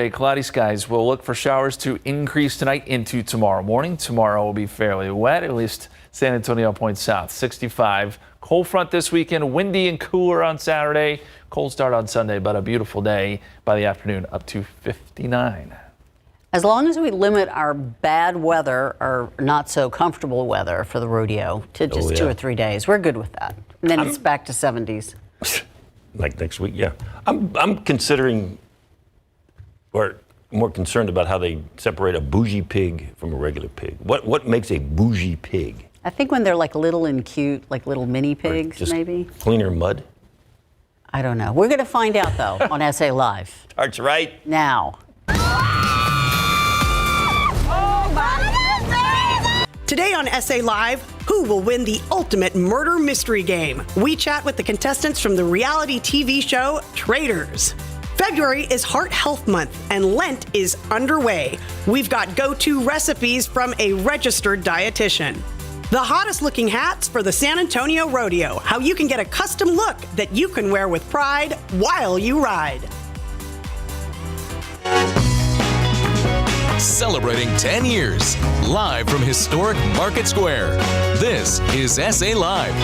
Cloudy skies will look for showers to increase tonight into tomorrow morning. Tomorrow will be fairly wet, at least San Antonio points south. 65. Cold front this weekend, windy and cooler on Saturday. Cold start on Sunday, but a beautiful day by the afternoon, up to 59. As long as we limit our bad weather or not so comfortable weather for the rodeo to just 2 or 3 days, we're good with that. And then it's back to 70s. Like next week, yeah. I'm considering, or more concerned about how they separate a bougie pig from a regular pig. What makes a bougie pig? I think when they're like little and cute, like little mini pigs, just maybe. Cleaner mud? I don't know. We're going to find out, though, on SA Live. That's right. Now. Today on SA Live, who will win the ultimate murder mystery game? We chat with the contestants from the reality TV show Traitors. February is Heart Health Month and Lent is underway. We've got go-to recipes from a registered dietitian. The hottest looking hats for the San Antonio Rodeo. How you can get a custom look that you can wear with pride while you ride. Celebrating 10 years, live from historic Market Square. This is SA Live.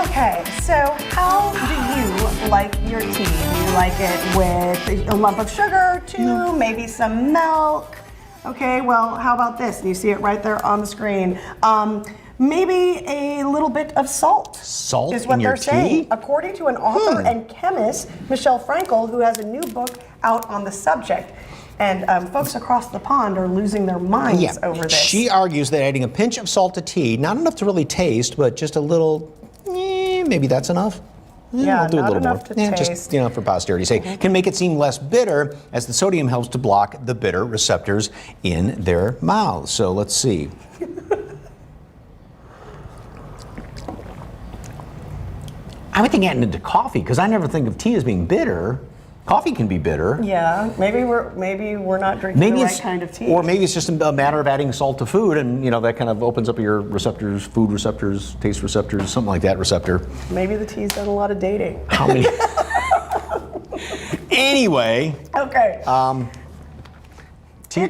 Okay, so how do you like your tea? Do you like it with a lump of sugar, too, maybe some milk? Okay, well, how about this? You see it right there on the screen. Maybe a little bit of salt. Salt is what in your they're saying, tea? according to an author and chemist, Michelle Frankel, who has a new book out on the subject. And folks across the pond are losing their minds over this. She argues that adding a pinch of salt to tea, not enough to really taste, but just a little, maybe that's enough. Yeah, we'll do not a little enough more. to taste. Just for posterity's sake, can make it seem less bitter, as the sodium helps to block the bitter receptors in their mouths. So let's see. I would think adding it to coffee, because I never think of tea as being bitter. Coffee can be bitter. Yeah, maybe we're not drinking the right kind of tea. Or maybe it's just a matter of adding salt to food, and that kind of opens up your receptors, food receptors, taste receptors, something like that receptor. Maybe the tea's done a lot of dating. How many? Anyway. Okay.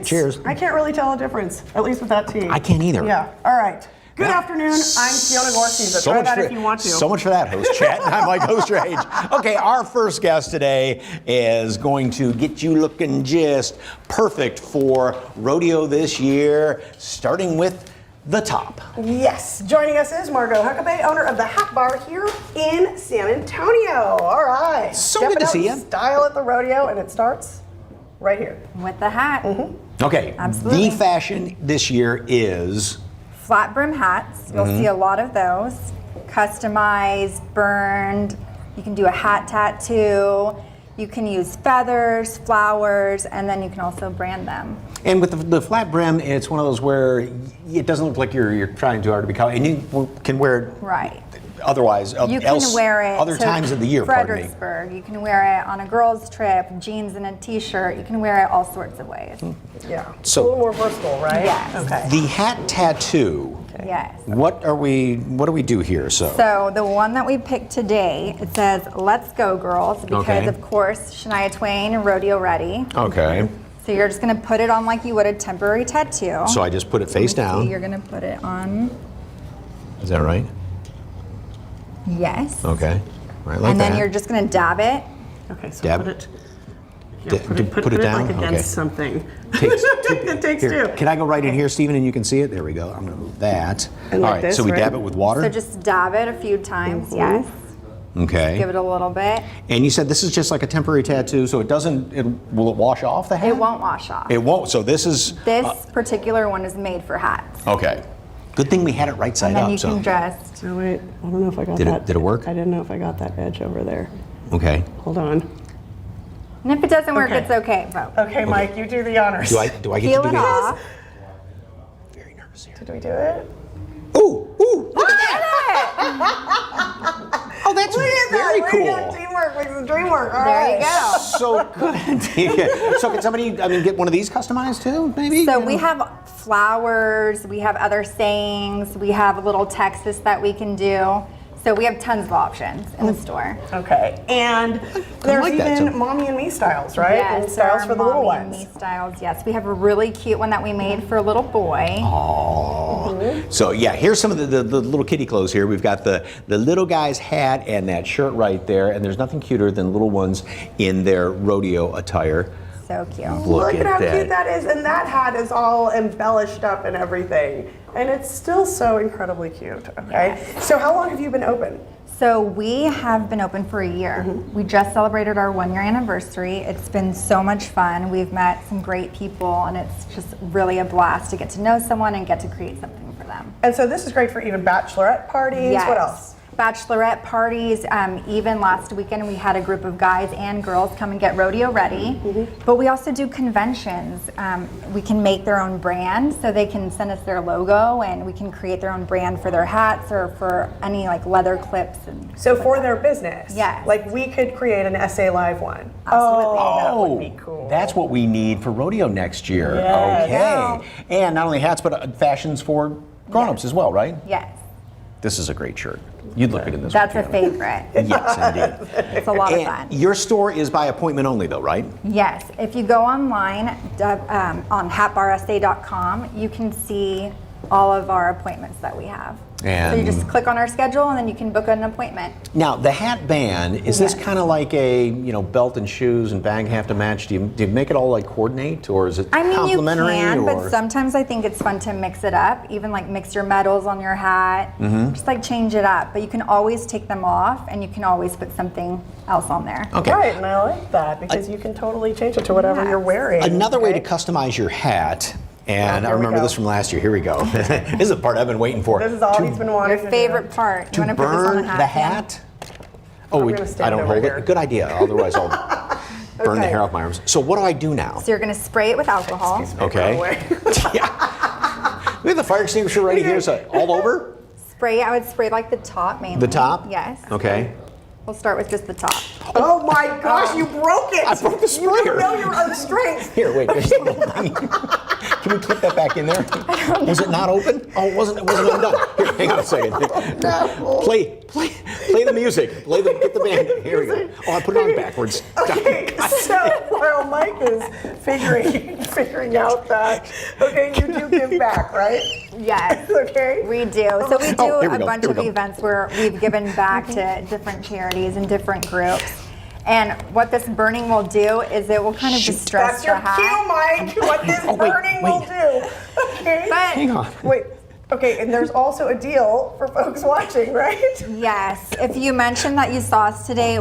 Cheers. I can't really tell a difference, at least with that tea. I can't either. Yeah. All right. Good afternoon. I'm Fiona Gorostiza. Try that if you want to. So much for that, host chat. I'm like Osterhage. Okay, our first guest today is going to get you looking just perfect for rodeo this year, starting with the top. Yes. Joining us is Margot Huckabee, owner of the Hat Bar here in San Antonio. All right. So good to see you. Style at the rodeo, and it starts right here. With the hat. Okay. Absolutely. The fashion this year is Flat brim hats. You'll see a lot of those. Customized, burned. You can do a hat tattoo. You can use feathers, flowers, and then you can also brand them. And with the flat brim, it's one of those where it doesn't look like you're trying too hard to be cool, and you can wear it Right. otherwise, You can wear it other to times of the year, pardon me. Fredericksburg. You can wear it on a girl's trip, jeans and a t-shirt. You can wear it all sorts of ways. Yeah. So- a little more versatile, right? Yes. Okay. The hat tattoo. Yes. What do we do here? So the one that we picked today, it says, "Let's go, girls," because Okay. of course, Shania Twain, rodeo ready. Okay. So you're just gonna put it on like you would a temporary tattoo. So I just put it face So down. you're gonna put it on, Is that right? yes. Okay. Right like And that. then you're just gonna dab it. Okay, so Dab. put it. Put it down. like against Okay. something. Takes It takes Here, two. can I go right in here, Stephen, and you can see it? There we go. I'm gonna move that. And All like right. this, So we right? dab it with water. So just dab it a few times, yes. Okay. Give it a little bit. And you said this is just like a temporary tattoo, so it doesn't. Will it wash off the hat? It won't wash off. It won't. So this is. This particular one is made for hats. Okay. Good thing we had it right side And then up. you so. can just, Oh wait, I don't know if I got Did it- that. did it work? I didn't know if I got that edge over there. Okay. Hold on. and if it doesn't work, Okay. it's okay. But Okay, Mike, you do the honors. Do I get peel to it do this? off. Very nervous here. Did we do it? Ooh! Look at that! Oh, that's Look at very that. cool. Teamwork makes the dream work. All There you right. go. So good. So can somebody, get one of these customized too, maybe? So we have flowers, we have other sayings, we have a little Texas that we can do. So we have tons of options in the store. Okay, and there's like that, even too. mommy and me styles, right? Yes, And styles our for the little mommy and ones. me styles. Yes, we have a really cute one that we made for a little boy. So yeah, here's some of the little kitty clothes here. We've got the little guy's hat and that shirt right there, and there's nothing cuter than little ones in their rodeo attire. So cute. Look at how that. cute that is, and that hat is all embellished up and everything, and it's still so incredibly cute. Okay, so how long have you been open? So we have been open for a year. We just celebrated our 1-year anniversary. It's been so much fun. We've met some great people, and it's just really a blast to get to know someone and get to create something for them. And so this is great for even bachelorette parties. Yes. What else? Bachelorette parties. Even last weekend we had a group of guys and girls come and get rodeo ready. But we also do conventions. We can make their own brand, so they can send us their logo, and we can create their own brand for their hats or for any like leather clips. And So for their business, Yes. like we could create an SA Live one. Absolutely. That would be cool. That's what we need for rodeo next year. Yes. Okay. And not only hats, but fashions for grown-ups as well, right? Yes, This is a great shirt. You'd look good in this that's a one, Fiona. favorite. Yes, indeed. It's a lot of And fun. your store is by appointment only, though, right? Yes, if you go online on hatbarsa.com, you can see all of our appointments that we have. So you And- just click on our schedule and then you can book an appointment. Now, the hat band, is this Yes. kind of like a, belt and shoes and bag have to match? Do you make it all like coordinate, or is it I mean, you complimentary? can, or? but sometimes I think it's fun to mix it up, even like mix your metals on your hat, just like change it up. But you can always take them off and you can always put something else on there. Okay. Right, and I like that because you can totally change it to whatever Yes. you're wearing. Another way to okay? customize your hat, and Oh, I here we remember go. this from last year. Here we go. This is the part I've been waiting for. This is all he's been wanting Your to favorite do. part. You To want to put this on burn the hat? the Pam? hat? Oh, I'm gonna stand I don't over hold here. it. Good idea. Otherwise, I'll burn the Okay. hair off my arms. So what do I do now? So you're going to spray it with alcohol. Okay. Away. Yeah. We have the fire extinguisher right here. So all over? Spray, I would spray like the top mainly. The top? Yes. Okay. We'll start with just the top. Oh my gosh, you broke it! I broke the You sprayer. don't know your own strength. Here, wait. There's a little thing. Can we clip that back in there? Was it not open? Oh, it wasn't undone. Here, hang on a second. Play the music. Get the band. Here we go. Oh, I put it on backwards. Okay, so while Mike is figuring out that, okay, you do give back, right? Yes. Okay. We do. So we do Oh, here we a go, bunch here we of go. events where we've given back to different charities and different groups. And what this burning will do is it will kind of distress That's your the hat. cue, Mike. What this Oh, wait, burning will wait. do. Okay. But Hang on. Wait. Okay, and there's also a deal for folks watching, right? yes, if you mention that you saw us today,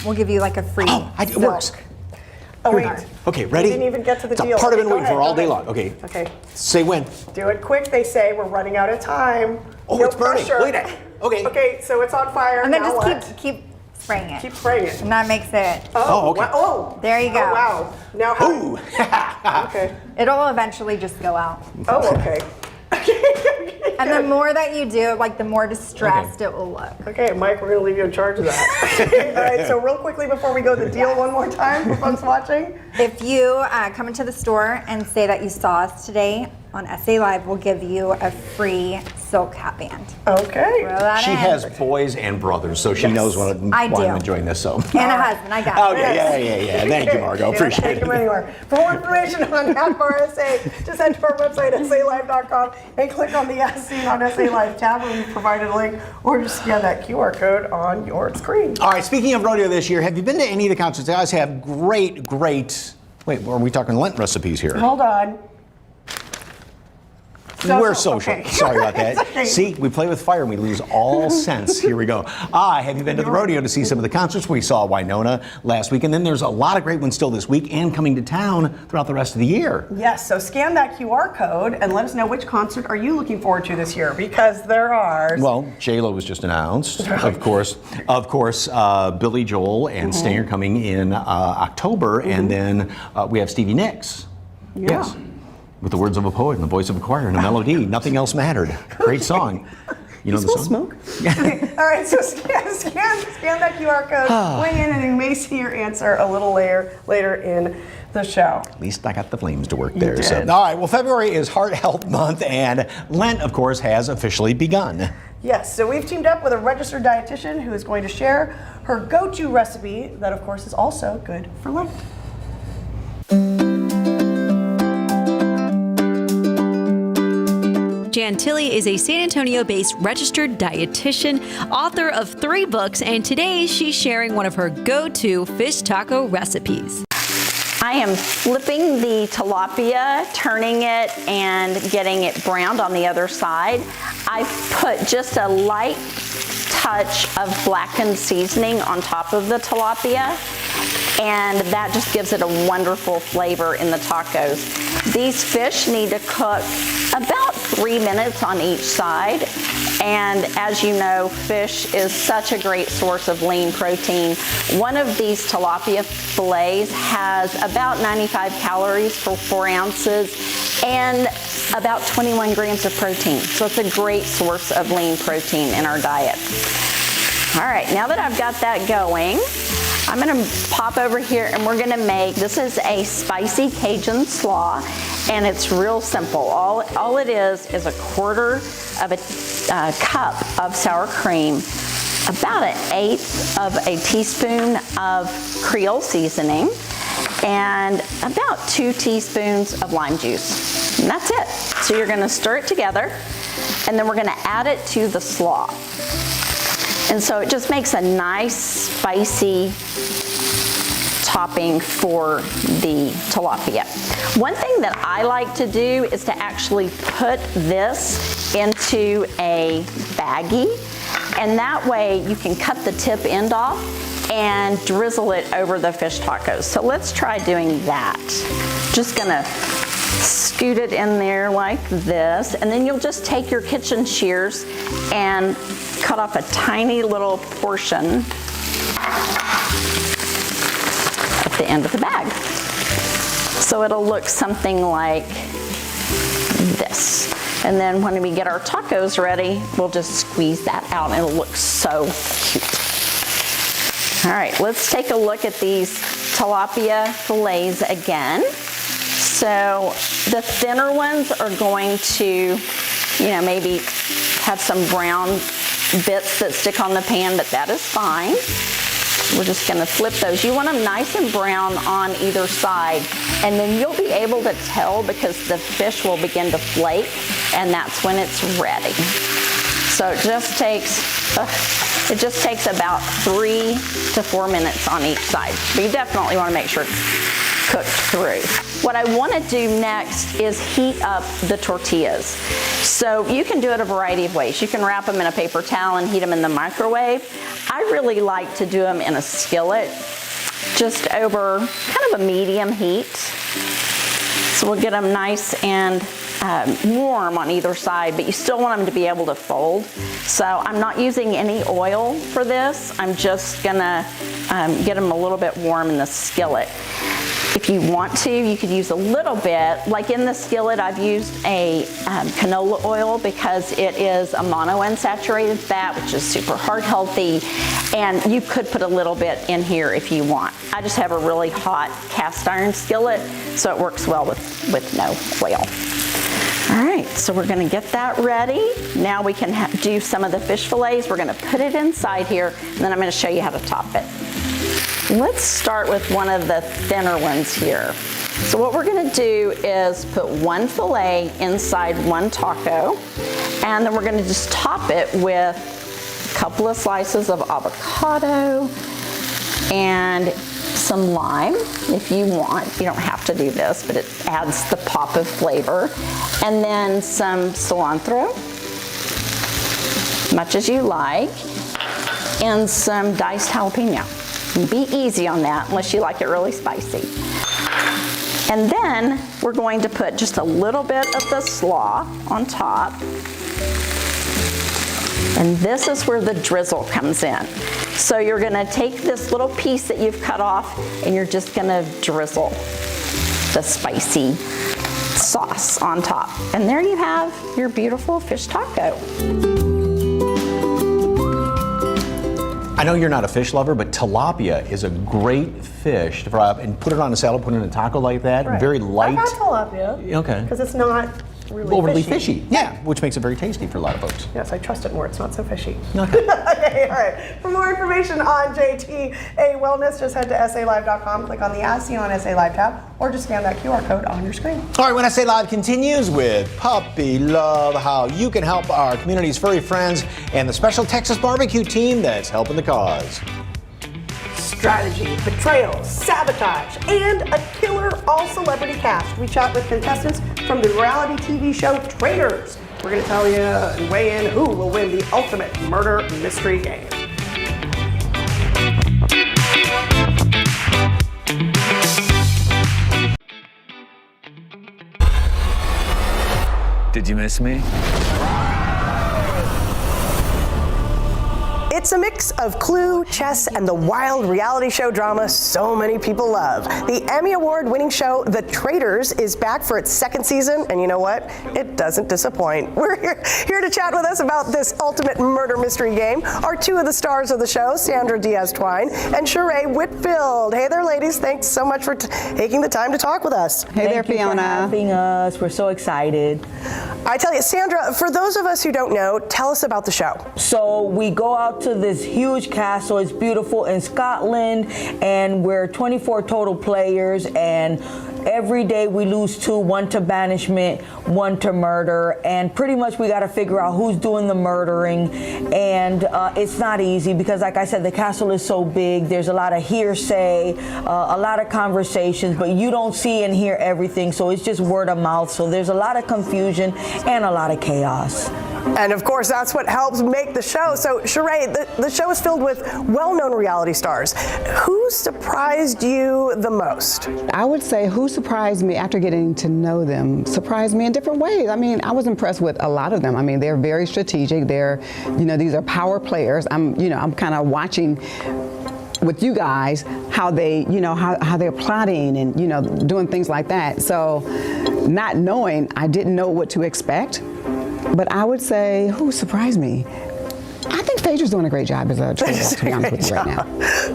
we'll give you like a free It silk. works. Oh wait. Okay, ready? We didn't even get to the it's deal. a part I've been Go waiting for ahead, all go day ahead. long. Okay. Okay. Say when. Do it quick, they say. We're running out of time. Oh, No it's burning. pressure. Wait. Okay. Okay, so it's on fire. And then now just what? keep spraying it. Keep spraying it. And that makes it, Oh, okay. Wow. Oh. There you go. Oh, wow. Now how? Ooh. Okay. it'll eventually just go out. Oh, okay. And the more that you do, like the more distressed it will look. Okay, Mike, we're going to leave you in charge of that. All right, so real quickly before we go, the deal one more time for folks watching. If you come into the store and say that you saw us today on SA Live, we'll give you a free silk hat band. Okay. Throw that She in. has boys and brothers, so she knows why I I'm do. enjoying this. So. And a husband, I got it. Okay, yeah. Thank you, Margot. Appreciate Take it. them anywhere. For more information on Hatbar SA, just head to our website, salive.com, and click on the As Seen on SA Live tab where we've provided a link, or just scan that QR code on your screen. All right, speaking of rodeo this year, have you been to any of the concerts? They always have great, wait, are we talking Lent recipes here? Hold on. We're social. okay. Sorry about that. It's okay. See, we play with fire and we lose all sense. Here we go. Have you been to the rodeo to see some of the concerts? We saw Winona last week, and then there's a lot of great ones still this week and coming to town throughout the rest of the year. Yes, so scan that QR code and let us know which concert are you looking forward to this year, because there are. Well, J-Lo was just announced, of course. Billy Joel and Sting are coming in October, and then we have Stevie Nicks. Yeah. Yes. With the words of a poet and the voice of a choir and a melody, nothing else mattered. Great song. You know the song? Smoke. Okay. All right. So scan that QR code. Weigh in, and you may see your answer a little later in the show. At least I got the flames to work there. did. So, all right. Well, February is Heart Health Month, and Lent, of course, has officially begun. Yes. So we've teamed up with a registered dietitian who is going to share her go-to recipe that, of course, is also good for Lent. Jan Tilley is a San Antonio-based registered dietitian, author of 3 books, and today she's sharing one of her go-to fish taco recipes. I am flipping the tilapia, turning it, and getting it browned on the other side. I've put just a light touch of blackened seasoning on top of the tilapia, and that just gives it a wonderful flavor in the tacos. These fish need to cook about 3 minutes on each side, and as you know, fish is such a great source of lean protein. One of these tilapia fillets has about 95 calories for 4 ounces and about 21 grams of protein. So it's a great source of lean protein in our diet. All right, now that I've got that going, I'm gonna pop over here and we're gonna make, this is a spicy Cajun slaw, and it's real simple. All it is a 1/4 of a cup of sour cream, about 1/8 of a teaspoon of Creole seasoning, and about 2 teaspoons of lime juice. And that's it. So you're gonna stir it together, and then we're gonna add it to the slaw. And so it just makes a nice spicy topping for the tilapia. One thing that I like to do is to actually put this into a baggie, and that way you can cut the tip end off and drizzle it over the fish tacos. So let's try doing that. Just gonna scoot it in there like this, and then you'll just take your kitchen shears and cut off a tiny little portion at the end of the bag. So it'll look something like this. And then when we get our tacos ready, we'll just squeeze that out and it'll look so cute. All right, let's take a look at these tilapia fillets again. So the thinner ones are going to, maybe have some brown bits that stick on the pan, but that is fine. We're just gonna flip those. You want them nice and brown on either side, and then you'll be able to tell because the fish will begin to flake, and that's when it's ready. So it just takes about 3 to 4 minutes on each side. But you definitely wanna make sure it's cooked through. What I want to do next is heat up the tortillas. So you can do it a variety of ways. You can wrap them in a paper towel and heat them in the microwave. I really like to do them in a skillet, just over kind of a medium heat. So we'll get them nice and warm on either side, but you still want them to be able to fold. So I'm not using any oil for this. I'm just gonna get them a little bit warm in the skillet. If you want to, you could use a little bit. Like in the skillet, I've used a canola oil because it is a monounsaturated fat, which is super heart healthy. And you could put a little bit in here if you want. I just have a really hot cast iron skillet, so it works well with no oil. All right, so we're gonna get that ready. Now we can do some of the fish fillets. We're gonna put it inside here, and then I'm gonna show you how to top it. Let's start with one of the thinner ones here. So what we're gonna do is put one fillet inside one taco, and then we're gonna just top it with a couple of slices of avocado and some lime if you want. You don't have to do this, but it adds the pop of flavor. And then some cilantro, much as you like, and some diced jalapeno. Be easy on that unless you like it really spicy. And then we're going to put just a little bit of the slaw on top. And this is where the drizzle comes in. So you're gonna take this little piece that you've cut off and you're just gonna drizzle the spicy sauce on top. And there you have your beautiful fish taco. I know you're not a fish lover, but tilapia is a great fish to fry up and put it on a salad, put it in a taco like that. Right. Very light. I've had tilapia. Okay. Because it's not really overly fishy. Yeah, which makes it very tasty for a lot of folks. Yes, I trust it more. It's not so fishy. Okay. Okay, all right. For more information on JTA Wellness, just head to SALive.com, click on the As Seen on SA Live tab, or just scan that QR code on your screen. All right, when SA Live continues with Puppy Love, how you can help our community's furry friends and the Special Texas Barbecue team that's helping the cause. Strategy, betrayal, sabotage, and a killer all-celebrity cast. We chat with contestants from the reality TV show Traitors. We're going to tell you and weigh in who will win the ultimate murder mystery game. Did you miss me? It's a mix of Clue, chess, and the wild reality show drama so many people love. The Emmy Award-winning show The Traitors is back for its second season, and you know what? It doesn't disappoint. We're here to chat with us about this ultimate murder mystery game are two of the stars of the show, Sandra Diaz-Twine and Sheree Whitfield. Hey there, ladies. Thanks so much for taking the time to talk with us. Hey there, Fiona. Thank you for having us. We're so excited. I tell you, Sandra, for those of us who don't know, tell us about the show. So we go out to this huge castle. It's beautiful in Scotland, and we're 24 total players, and every day we lose two, one to banishment, one to murder, and pretty much we got to figure out who's doing the murdering, and it's not easy because, like I said, the castle is so big. There's a lot of hearsay, a lot of conversations, but you don't see and hear everything, so it's just word of mouth. So there's a lot of confusion and a lot of chaos. And of course, that's what helps make the show. So, Sheree, the show is filled with well-known reality stars. Who surprised you the most? I would say who surprised me after getting to know them surprised me in different ways. I mean, I was impressed with a lot of them. I mean, they're very strategic. They're, these are power players. I'm kind of watching with you guys how they, how they're plotting and, doing things like that. So, not knowing, I didn't know what to expect. But I would say, who surprised me? I think Phaedra's doing a great job as a trainer, to be honest with you right now.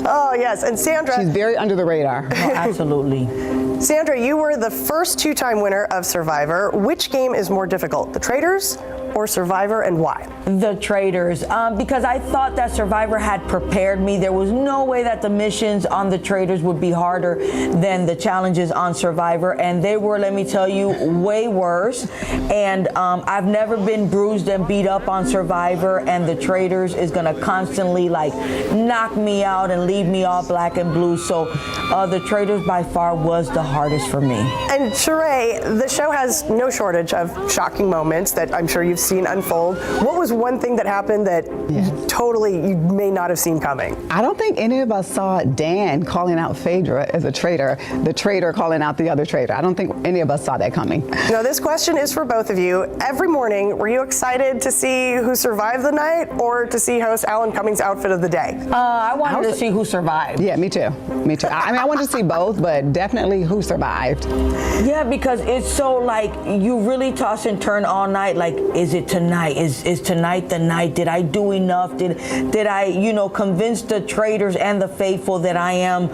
Oh, yes. And Sandra. She's very under the radar. Oh, absolutely. Sandra, you were the first two-time winner of Survivor. Which game is more difficult, The Traitors or Survivor, and why? The Traitors, because I thought that Survivor had prepared me. There was no way that the missions on The Traitors would be harder than the challenges on Survivor, and they were, let me tell you, way worse. And I've never been bruised and beat up on Survivor, and The Traitors is gonna constantly knock me out and leave me all black and blue. So The Traitors by far was the hardest for me. And Sheree, the show has no shortage of shocking moments that I'm sure you've seen unfold. What was one thing that happened that you may not have seen coming? I don't think any of us saw Dan calling out Phaedra as a traitor, the traitor calling out the other traitor. I don't think any of us saw that coming. Now, this question is for both of you. Every morning, were you excited to see who survived the night or to see host Alan Cummings' outfit of the day? I wanted to see who survived. Yeah, me too. Me too. I mean, I wanted to see both, but definitely who survived. Yeah, because it's so you really toss and turn all night. Is it tonight? Is tonight the night? Did I do enough? Did I, convince the traitors and the faithful that I am,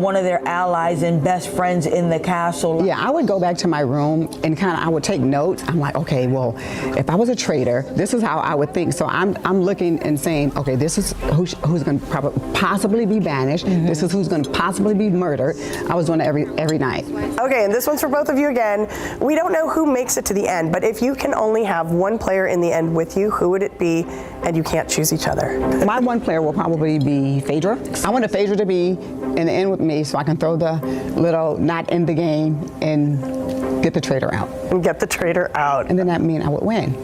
one of their allies and best friends in the castle? Yeah, I would go back to my room and I would take notes. I'm like, okay, well, if I was a traitor, this is how I would think. So I'm looking and saying, okay, this is who's going to possibly be banished. Mm-hmm. This is who's going to possibly be murdered. I was doing it every night. Okay, and this one's for both of you again. We don't know who makes it to the end, but if you can only have one player in the end with you, who would it be? And you can't choose each other. My one player will probably be Phaedra. I wanted Phaedra to be in the end with me so I can throw the little not in the game and get the traitor out. And get the traitor out. And then that means I would win.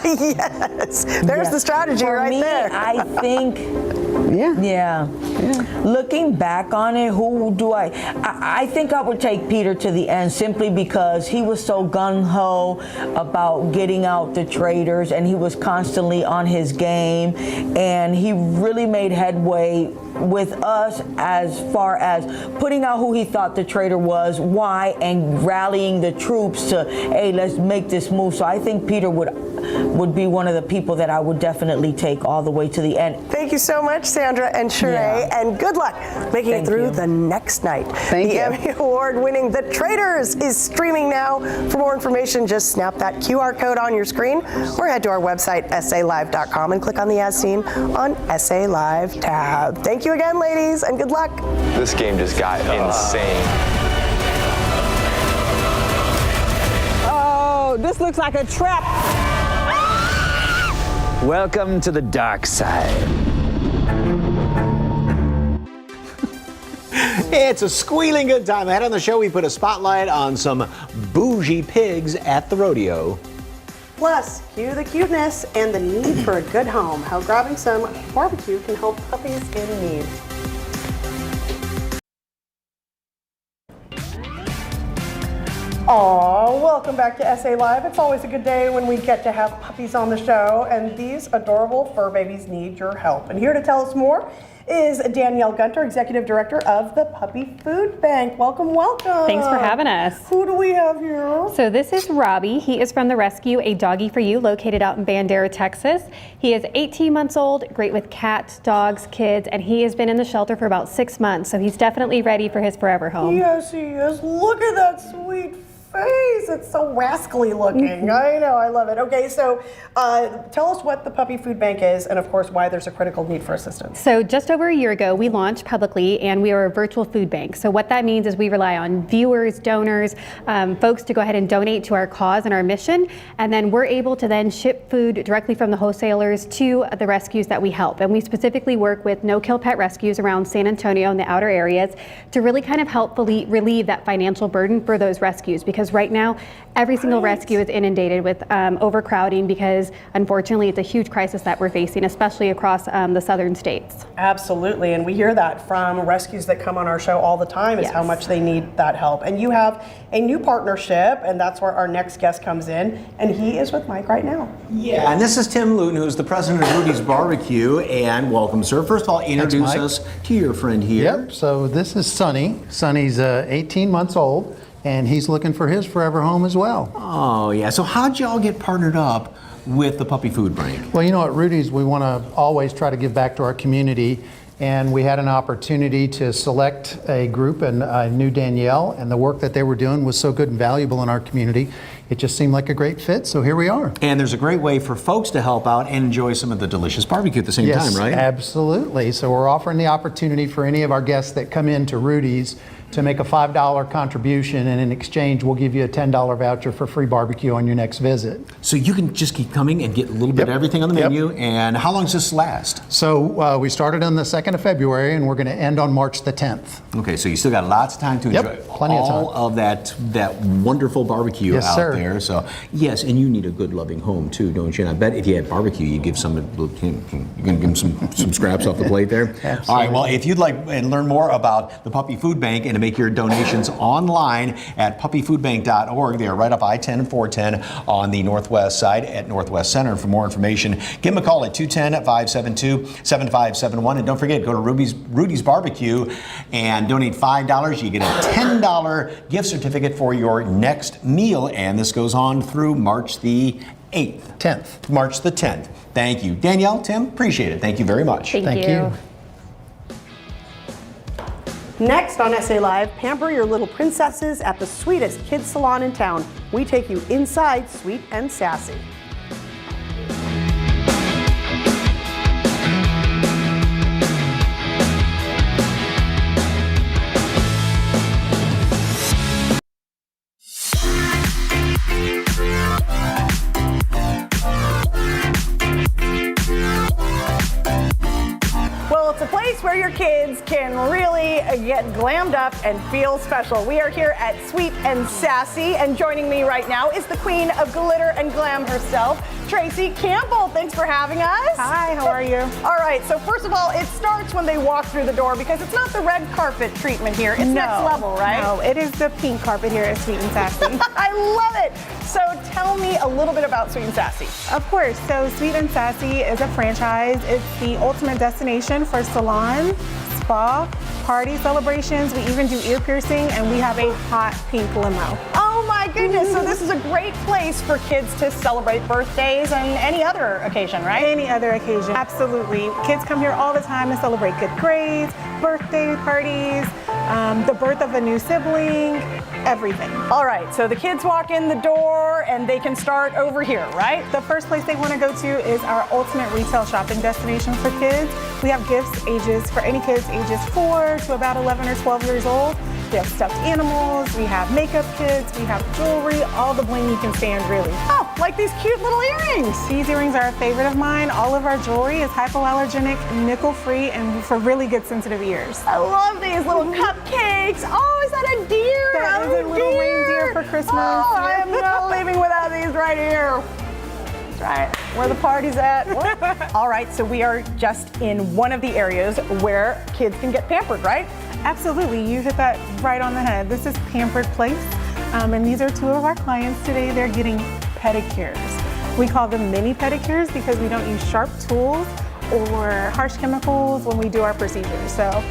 Yes. There's the strategy for right me, there. I think. Yeah. Looking back on it, who do I think I would take Peter to the end simply because he was so gung-ho about getting out the traders, and he was constantly on his game, and he really made headway with us as far as putting out who he thought the trader was, why, and rallying the troops to, hey, let's make this move. So I think Peter would be one of the people that I would definitely take all the way to the end. Thank you so much, Sandra and Sheree, and good luck making it through the next night. The Emmy Award-winning The Traders is streaming now. For more information, just snap that QR code on your screen or head to our website, salive.com, and click on the As Seen on SA Live tab. Thank you again, ladies, and good luck. This game just got insane. Oh, this looks like a trap. Welcome to the dark side. It's a squealing good time. Ahead on the show, we put a spotlight on some bougie pigs at the rodeo. Plus, cue the cuteness and the need for a good home. How grabbing some barbecue can help puppies in need. Aw, welcome back to SA Live. It's always a good day when we get to have puppies on the show, and these adorable fur babies need your help. And here to tell us more is Danielle Gunter, Executive Director of the Puppy Food Bank. Welcome, welcome. Thanks for having us. Who do we have here? So this is Robbie. He is from the rescue A Doggy for You, located out in Bandera, Texas. He is 18 months old, great with cats, dogs, kids, and he has been in the shelter for about 6 months, so he's definitely ready for his forever home. Yes, he is. Look at that sweet face. It's so rascally looking. I know, I love it. Okay, so tell us what the Puppy Food Bank is, and of course why there's a critical need for assistance. So just over a year ago, we launched publicly, and we are a virtual food bank. So what that means is we rely on viewers, donors, folks to go ahead and donate to our cause and our mission, and then we're able to then ship food directly from the wholesalers to the rescues that we help. And we specifically work with no-kill pet rescues around San Antonio and the outer areas to really kind of help relieve that financial burden for those rescues, because right now every single rescue is inundated with overcrowding, because unfortunately it's a huge crisis that we're facing, especially across the southern states. Absolutely, and we hear that from rescues that come on our show all the time, is how much they need that help. And you have a new partnership, and that's where our next guest comes in, and he is with Mike right now. Yeah, and this is Tim Luton, who's the president of Rudy's Barbecue, and welcome, sir. First of all, introduce us to your friend here. Yep, so this is Sonny. Sonny's 18 months old, and he's looking for his forever home as well. Oh, yeah. So how'd y'all get partnered up with the Puppy Food Bank? Well, you know, at Rudy's, we want to always try to give back to our community, and we had an opportunity to select a group, and I knew Danielle, and the work that they were doing was so good and valuable in our community. It just seemed like a great fit, so here we are. And there's a great way for folks to help out and enjoy some of the delicious barbecue at the same time, right? Yes, absolutely. So we're offering the opportunity for any of our guests that come in to Rudy's to make a $5 contribution, and in exchange we'll give you a $10 voucher for free barbecue on your next visit. So you can just keep coming and get a little bit of everything on the menu. And how long does this last? So we started on the 2nd of February, and we're going to end on March the 10th. Okay, so you still got lots of time to enjoy plenty of time. all of that wonderful barbecue out there. So yes, and you need a good loving home too, don't you? And I bet if you had barbecue, you'd give some, you're going to give them some scraps off the plate there. Absolutely. All right, well, if you'd like and learn more about the Puppy Food Bank and to make your donations online at puppyfoodbank.org. They are right off I-10 and 410 on the northwest side at Northwest Center. For more information, give them a call at 210-572-7571. And don't forget, go to Rudy's Barbecue and donate $5. You get a $10 gift certificate for your next meal. And this goes on through March the 10th. March the 10th. Thank you. Danielle, Tim, appreciate it. Thank you very much. Thank you. Next on SA Live, pamper your little princesses at the sweetest kids salon in town. We take you inside Sweet and Sassy. Well, it's a place where your kids can really get glammed up and feel special. We are here at Sweet and Sassy, and joining me right now is the queen of glitter and glam herself, Tracy Campbell. Thanks for having us. Hi, how are you? All right, so first of all, it starts when they walk through the door because it's not the red carpet treatment here. It's next level, right? No, it is the pink carpet here at Sweet and Sassy. I love it. So tell me a little bit about Sweet and Sassy. Of course. So Sweet and Sassy is a franchise. It's the ultimate destination for salon, spa, party celebrations. We even do ear piercing, and we have a hot pink limo. Oh my goodness. So this is a great place for kids to celebrate birthdays and any other occasion, right? Any other occasion. Absolutely. Kids come here all the time to celebrate good grades, birthday parties, the birth of a new sibling, everything. All right, so the kids walk in the door and they can start over here, right? The first place they want to go to is our ultimate retail shopping destination for kids. We have gifts ages for any kids ages 4 to about 11 or 12 years old. We have stuffed animals, we have makeup kits, we have jewelry, all the bling you can stand, really. Oh, like these cute little earrings. These earrings are a favorite of mine. All of our jewelry is hypoallergenic, nickel-free, and for really good sensitive ears. I love these little cupcakes. Oh, is that a deer? That is a little reindeer for Christmas. Oh, I am not leaving without these right here. That's right, where the party's at. All right, so we are just in one of the areas where kids can get pampered, right? Absolutely, you hit that right on the head. This is Pampered Place, and these are two of our clients today. They're getting pedicures. We call them mini pedicures because we don't use sharp tools or harsh chemicals when we do our procedures. So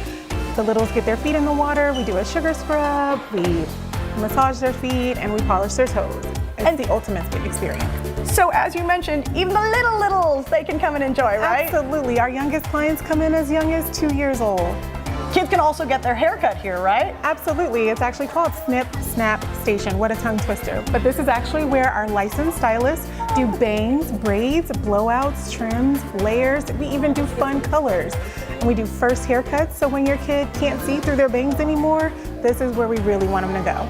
the littles get their feet in the water, we do a sugar scrub, we massage their feet, and we polish their toes. It's the ultimate experience. So as you mentioned, even the littles, they can come and enjoy, right? Absolutely. Our youngest clients come in as young as 2 years old. Kids can also get their hair cut here, right? Absolutely. It's actually called Snip Snap Station. What a tongue twister. But this is actually where our licensed stylists do bangs, braids, blowouts, trims, layers. We even do fun colors. And we do first haircuts, so when your kid can't see through their bangs anymore, this is where we really want them to go.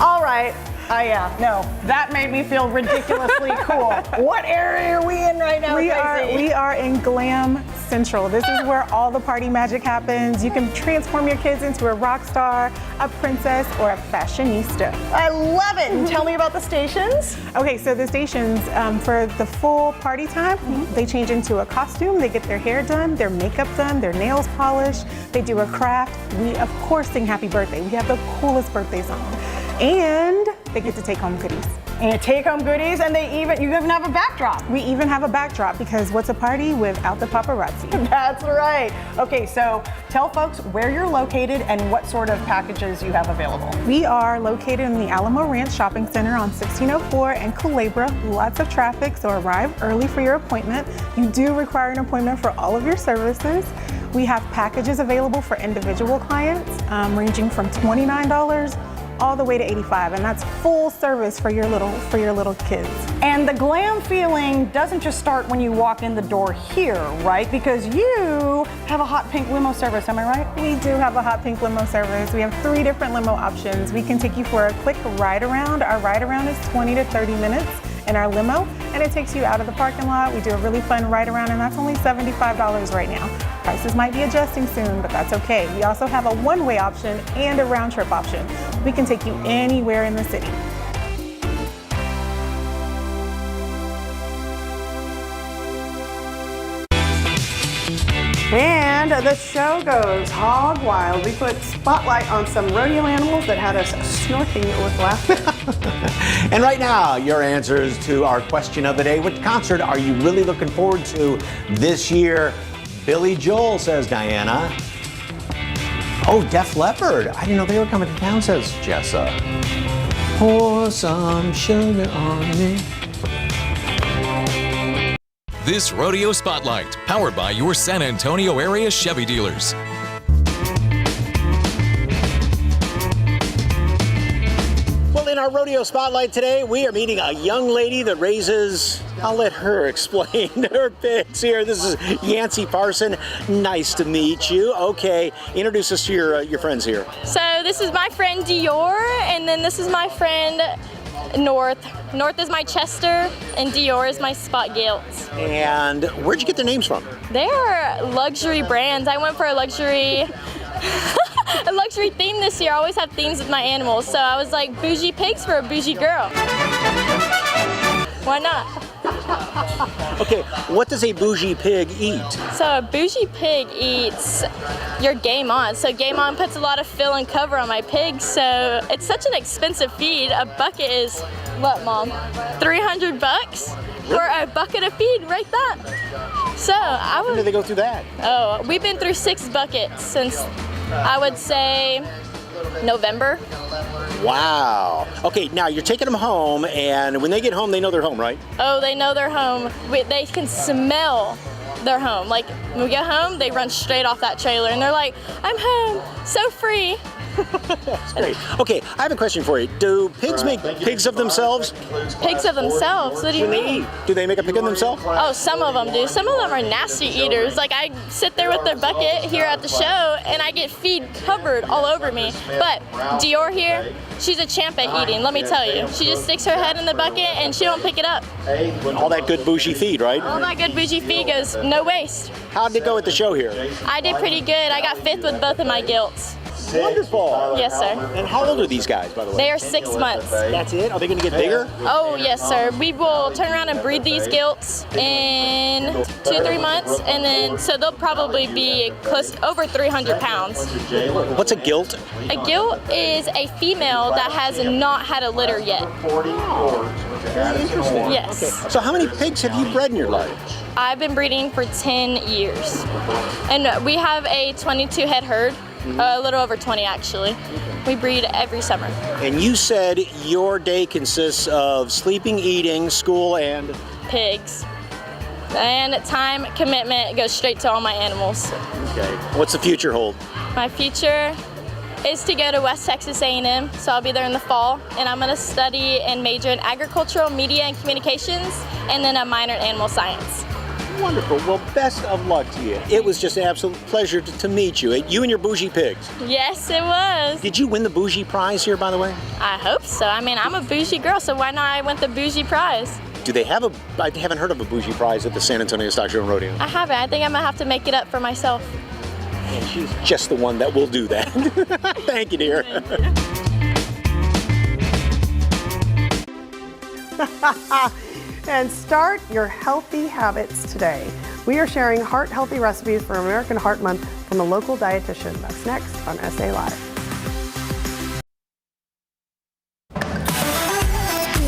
All right. Yeah, no, that made me feel ridiculously cool. What area are we in right now, Tracy? We are in Glam Central. This is where all the party magic happens. You can transform your kids into a rock star, a princess, or a fashionista. I love it. And tell me about the stations. Okay, so the stations, for the full party time, they change into a costume, they get their hair done, their makeup done, their nails polished, they do a craft. We, of course, sing happy birthday. We have the coolest birthday song. And they get to take home goodies. And take home goodies, and you even have a backdrop. We even have a backdrop because what's a party without the paparazzi? That's right. Okay, so tell folks where you're located and what sort of packages you have available. We are located in the Alamo Ranch Shopping Center on 1604 and Culebra. Lots of traffic, so arrive early for your appointment. You do require an appointment for all of your services. We have packages available for individual clients, ranging from $29 all the way to $85, and that's full service for your little kids. And the glam feeling doesn't just start when you walk in the door here, right? Because you have a hot pink limo service, am I right? We do have a hot pink limo service. We have 3 different limo options. We can take you for a quick ride around. Our ride around is 20 to 30 minutes in our limo, and it takes you out of the parking lot. We do a really fun ride around, and that's only $75 right now. Prices might be adjusting soon, but that's okay. We also have a one-way option and a round trip option. We can take you anywhere in the city. And the show goes hog wild. We put spotlight on some rodeo animals that had us snorting with laughter. And right now, your answers to our question of the day. What concert are you really looking forward to this year? Billy Joel, says Diana. Oh, Def Leppard. I didn't know they were coming to town, says Jessa. Pour some sugar on me. This Rodeo Spotlight, powered by your San Antonio area Chevy dealers. Well, in our Rodeo Spotlight today, we are meeting a young lady that raises, I'll let her explain her pigs here. This is Yancey Parson. Nice to meet you. Okay, introduce us to your friends here. So this is my friend Dior, and then this is my friend North. North is my Chester, and Dior is my Spot Gilts. And where'd you get their names from? They are luxury brands. I went for a luxury theme this year. I always have themes with my animals, so I was like, bougie pigs for a bougie girl. Why not? Okay, what does a bougie pig eat? So a bougie pig eats your Game On. So Game On puts a lot of fill and cover on my pigs, so it's such an expensive feed. A bucket is, what, Mom? $300 for a bucket of feed, right? That. So I would. When do they go through that? Oh, we've been through 6 buckets since, I would say, November. Wow. Okay, now you're taking them home, and when they get home, they know they're home, right? Oh, they know they're home. They can smell their home. Like, when we get home, they run straight off that trailer, and they're like, I'm home, so free. That's great. Okay, I have a question for you. Do pigs make pigs of themselves? Pigs of themselves? What do you mean? Do they make a pig of themselves? Oh, some of them do. Some of them are nasty eaters. Like, I sit there with their bucket here at the show, and I get feed covered all over me. But Dior here, she's a champ at eating, let me tell you. She just sticks her head in the bucket, and she don't pick it up. All that good bougie feed, right? All that good bougie feed goes no waste. How did it go at the show here? I did pretty good. I got 5th with both of my gilts. Wonderful. Yes, sir. And how old are these guys, by the way? They are 6 months. That's it? Are they going to get bigger? Oh, yes, sir. We will turn around and breed these gilts in 2-3 months, and then so they'll probably be close over 300 pounds. What's a gilt? A gilt is a female that has not had a litter yet. Very interesting. Yes. Okay. So how many pigs have you bred in your life? I've been breeding for 10 years, and we have a 22 head herd. A little over 20, actually. We breed every summer. And you said your day consists of sleeping, eating, school, and pigs. And time commitment goes straight to all my animals. Okay. What's the future hold? My future is to go to West Texas A&M, so I'll be there in the fall, and I'm going to study and major in agricultural media and communications, and then a minor in animal science. Wonderful. Well, best of luck to you. It was just an absolute pleasure to meet you. You and your bougie pigs. Yes, it was. Did you win the bougie prize here, by the way? I hope so. I mean, I'm a bougie girl, so why not I win the bougie prize? Do they have I haven't heard of a bougie prize at the San Antonio Stock Show and Rodeo. I haven't. I think I'm going to have to make it up for myself. And she's just the one that will do that. Thank you, dear. And start your healthy habits today. We are sharing heart-healthy recipes for American Heart Month from a local dietitian. That's next on SA Live.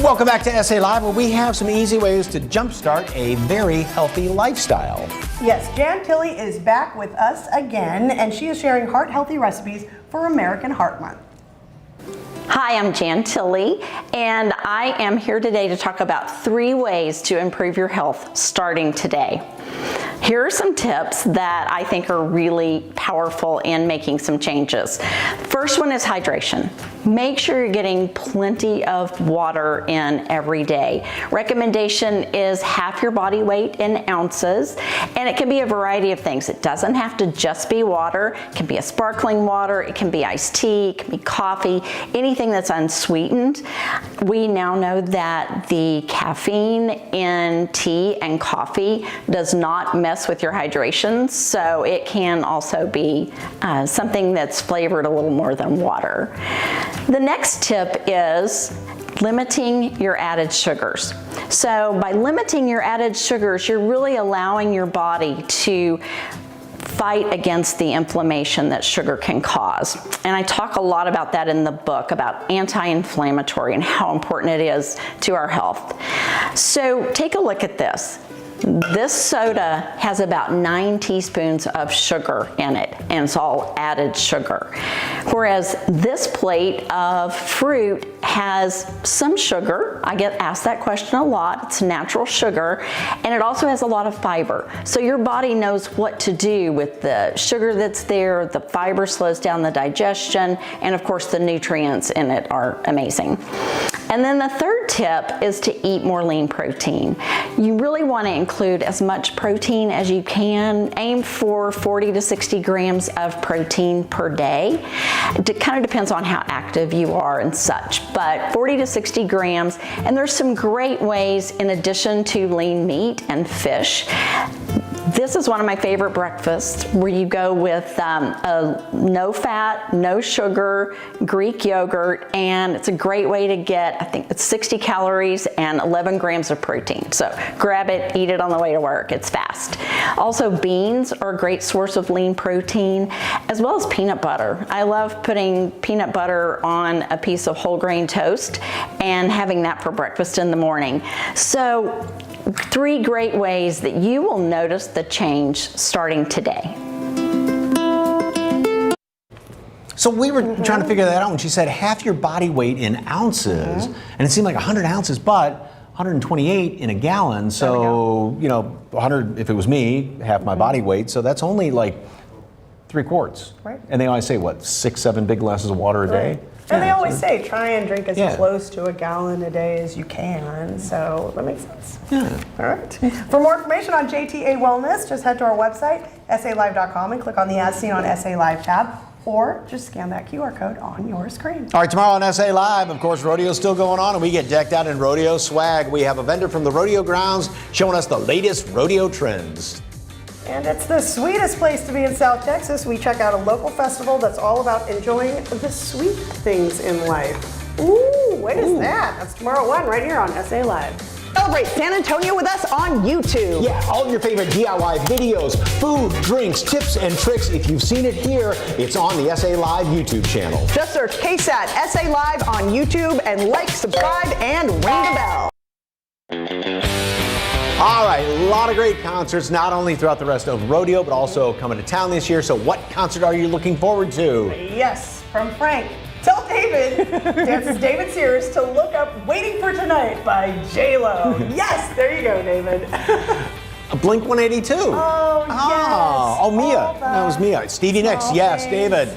Welcome back to SA Live, where we have some easy ways to jumpstart a very healthy lifestyle. Yes, Jan Tilley is back with us again, and she is sharing heart-healthy recipes for American Heart Month. Hi, I'm Jan Tilley, and I am here today to talk about 3 ways to improve your health starting today. Here are some tips that I think are really powerful in making some changes. First one is hydration. Make sure you're getting plenty of water in every day. Recommendation is half your body weight in ounces, and it can be a variety of things. It doesn't have to just be water. It can be a sparkling water, it can be iced tea, it can be coffee, anything that's unsweetened. We now know that the caffeine in tea and coffee does not mess with your hydration, so it can also be something that's flavored a little more than water. The next tip is limiting your added sugars. So by limiting your added sugars, you're really allowing your body to fight against the inflammation that sugar can cause. And I talk a lot about that in the book, about anti-inflammatory and how important it is to our health. So take a look at this. This soda has about 9 teaspoons of sugar in it, and it's all added sugar. Whereas this plate of fruit has some sugar. I get asked that question a lot. It's natural sugar, and it also has a lot of fiber. So your body knows what to do with the sugar that's there. The fiber slows down the digestion, and of course the nutrients in it are amazing. And then the third tip is to eat more lean protein. You really want to include as much protein as you can. Aim for 40 to 60 grams of protein per day. It kind of depends on how active you are and such, but 40 to 60 grams. And there's some great ways in addition to lean meat and fish. This is one of my favorite breakfasts where you go with a no fat, no sugar, Greek yogurt, and it's a great way to get, I think it's 60 calories and 11 grams of protein. So grab it, eat it on the way to work. It's fast. Also, beans are a great source of lean protein, as well as peanut butter. I love putting peanut butter on a piece of whole grain toast and having that for breakfast in the morning. So 3 great ways that you will notice the change starting today. So we were trying to figure that out when she said half your body weight in ounces, and it seemed like 100 ounces, but 128 in a gallon. So, you know, 100, if it was me, half my body weight. So that's only like 3 quarts. Right. And they always say, what, 6, 7 big glasses of water a day? And they always say, try and drink as close to a gallon a day as you can. So that makes sense. Yeah. All right. For more information on JTA Wellness, just head to our website, salive.com, and click on the As Seen on SA Live tab, or just scan that QR code on your screen. All right, tomorrow on SA Live, of course, rodeo's still going on, and we get decked out in rodeo swag. We have a vendor from the rodeo grounds showing us the latest rodeo trends. And it's the sweetest place to be in South Texas. We check out a local festival that's all about enjoying the sweet things in life. Ooh, what is that? That's tomorrow 1 right here on SA Live. Celebrate San Antonio with us on YouTube. Yeah, all your favorite DIY videos, food, drinks, tips, and tricks. If you've seen it here, it's on the SA Live YouTube channel. Just search KSAT SA Live on YouTube and like, subscribe, and ring the bell. All right, a lot of great concerts, not only throughout the rest of rodeo, but also coming to town this year. So what concert are you looking forward to? Yes, from Frank. Tell David, dances David Sears, to look up Waiting for Tonight by J-Lo. Yes, there you go, David. Blink 182. Oh, yes. Oh, Mia. That was Mia. Stevie Nicks. Yes, David.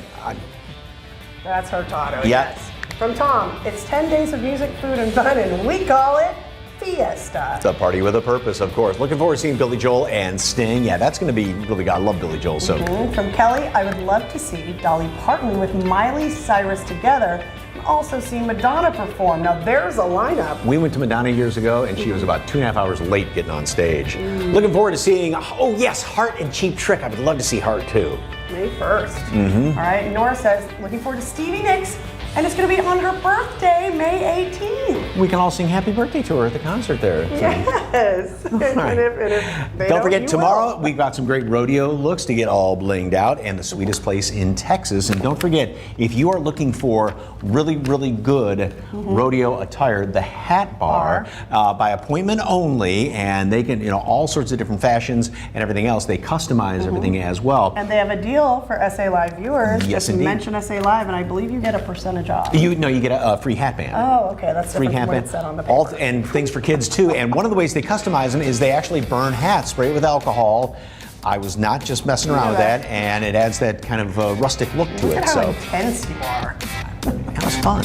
That's Hurtado, Yeah. yes. From Tom, it's 10 days of music, food, and fun, and we call it Fiesta. It's a party with a purpose, of course. Looking forward to seeing Billy Joel and Sting. Yeah, that's going to be really good. I love Billy Joel. So. From Kelly, I would love to see Dolly Parton with Miley Cyrus together, and also see Madonna perform. Now there's a lineup. We went to Madonna years ago, and she was about 2.5 hours late getting on stage. Looking forward to seeing, oh yes, Heart and Cheap Trick. I would love to see Heart too. May 1st. All right, Nora says, looking forward to Stevie Nicks, and it's going to be on her birthday, May 18th. We can all sing Happy Birthday to her at the concert there. Yes. Right. And if they Don't forget, you tomorrow will. we've got some great rodeo looks to get all blinged out, and the sweetest place in Texas. And don't forget, if you are looking for really, really good rodeo attire, the Hat Bar, by appointment only, and they can, all sorts of different fashions and everything else. They customize everything as well. And they have a deal for SA Live viewers. Yes, Just indeed. mention SA Live, and I believe you get a percentage off. You get a free hat band. Oh, okay, that's Free different hat from what band. it said on the paper. And things for kids too. And one of the ways they customize them is they actually burn hats, spray it with alcohol. I was not just messing around with that, and it adds that kind of rustic look to Look it. at how So intense you are. that was fun.